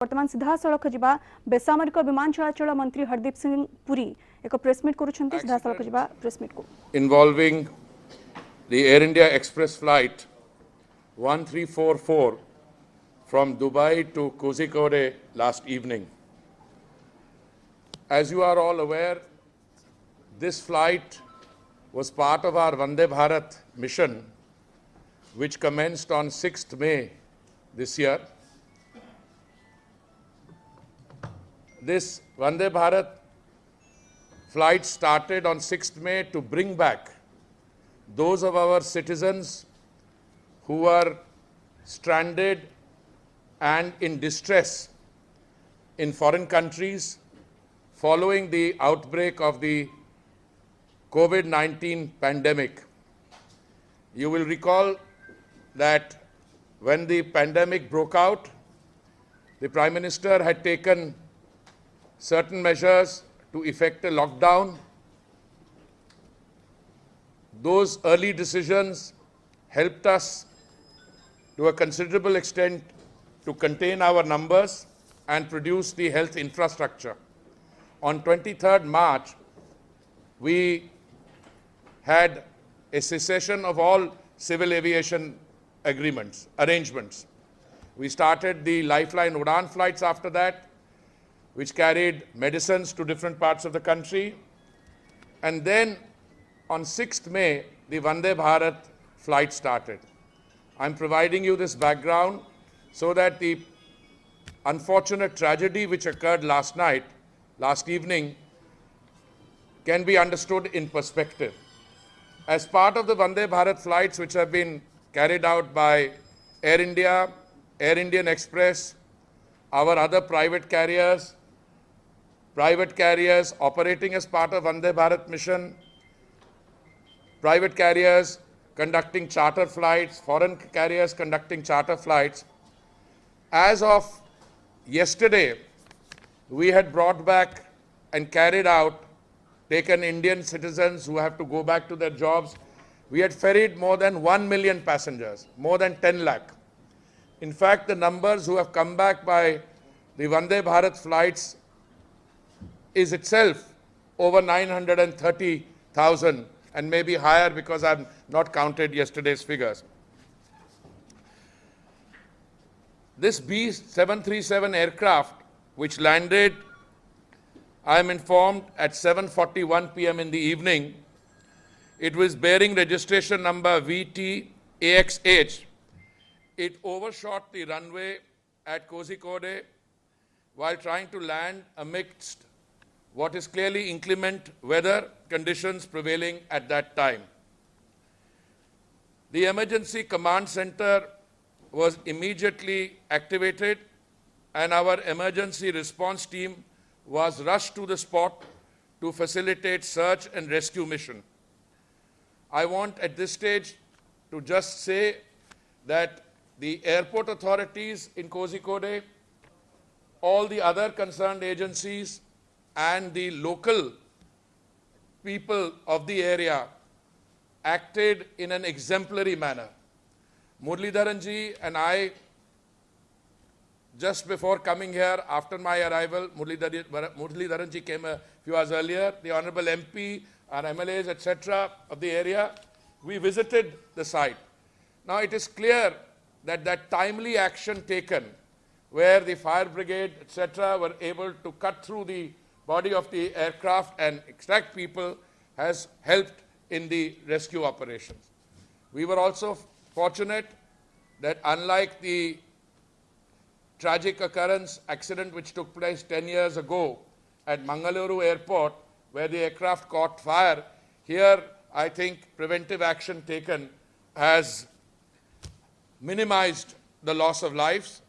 वर्तमान सीधा सड़क जा बेसामरिक विमान चलाचल मंत्री हरदीप सिंह पुरी एक प्रेसमिट करुछंती सीधा सड़क जा प्रेसमिट को involving the Air India Express flight 1344 from Dubai to Kozhikode last evening. As you are all aware, this flight was part of our Vande Bharat mission, which commenced on 6th May this year. This Vande Bharat flight started on 6th May to bring back those of our citizens who were stranded and in distress in foreign countries following the outbreak of the COVID-19 pandemic. You will recall that when the pandemic broke out, the Prime Minister had taken certain measures to effect a lockdown. Those early decisions helped us to a considerable extent to contain our numbers and produce the health infrastructure. On 23rd March, we had a cessation of all civil aviation arrangements. We started the Lifeline Udan flights after that, which carried medicines to different parts of the country. And then on 6th May, the Vande Bharat flight started. I'm providing you this background so that the unfortunate tragedy which occurred last evening, can be understood in perspective. As part of the Vande Bharat flights which have been carried out by Air India, Air Indian Express, our other private carriers operating as part of Vande Bharat mission, private carriers conducting charter flights, foreign carriers conducting charter flights. As of yesterday, we had brought back and carried out, taken Indian citizens who have to go back to their jobs. We had ferried more than 1 million passengers, more than 10 lakh. In fact, the numbers who have come back by the Vande Bharat flights is itself over 930,000 and maybe higher because I've not counted yesterday's figures. This B737 aircraft, which landed, I am informed, at 7:41 p.m. in the evening, it was bearing registration number VT-AXH. It overshot the runway at Kozhikode while trying to land amidst what is clearly inclement weather conditions prevailing at that time. The emergency command center was immediately activated and our emergency response team was rushed to the spot to facilitate search and rescue mission. I want at this stage to just say that the airport authorities in Kozhikode, all the other concerned agencies and the local people of the area acted in an exemplary manner. Muralidharan ji and I, just before coming here, after my arrival, Muralidharan ji came a few hours earlier, the Honorable MP, our MLAs, etc. of the area, we visited the site. Now it is clear that that timely action taken, where the fire brigade, etc. were able to cut through the body of the aircraft and extract people, has helped in the rescue operations. We were also fortunate that unlike the tragic accident which took place 10 years ago at Mangaluru airport, where the aircraft caught fire, here I think preventive action taken has minimized the loss of lives